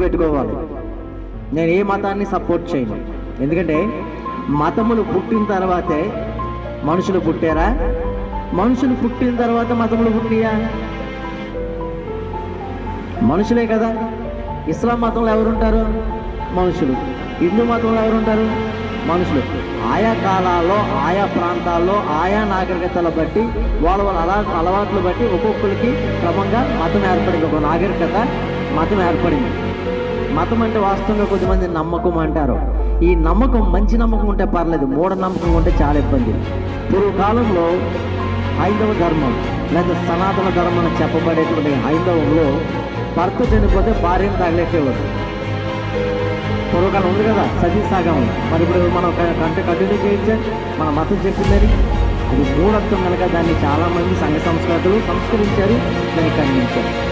గుర్తుపెట్టుకోవాలి. నేను ఏ మతాన్ని సపోర్ట్ చేయను. ఎందుకంటే మతములు పుట్టిన తర్వాతే మనుషులు పుట్టారా? మనుషులు పుట్టిన తర్వాత మతములు పుట్టియా? మనుషులే కదా. ఇస్లాం మతంలో ఎవరుంటారు? మనుషులు. హిందూ మతంలో ఎవరుంటారు? మనుషులు. ఆయా కాలాల్లో, ఆయా ప్రాంతాల్లో, ఆయా నాగరికతల బట్టి, వాళ్ళ అలవాట్లు బట్టి ఒక్కొక్కరికి క్రమంగా మతం ఏర్పడింది. ఒక నాగరికత మతం ఏర్పడింది. మతం అంటే వాస్తవంగా కొద్దిమంది నమ్మకం అంటారు. ఈ నమ్మకం మంచి నమ్మకం ఉంటే పర్లేదు, మూఢనమ్మకం ఉంటే చాలా ఇబ్బంది. పూర్వకాలంలో హైందవ ధర్మం లేదా సనాతన ధర్మం అని చెప్పబడేటువంటి హైందవంలో భర్త చనిపోతే భార్యను తగిలేసేవాడు. పూర్వకాలం ఉంది కదా, సతీ సాగమం. మరి ఇప్పుడు మనం కంటిన్యూ చేయొచ్చా మన మతం చెప్పిందని? అది మూఢత్వం కనుక దాన్ని చాలామంది సంఘ సంస్కృతులు సంస్కరించారు, దాన్ని ఖండించారు.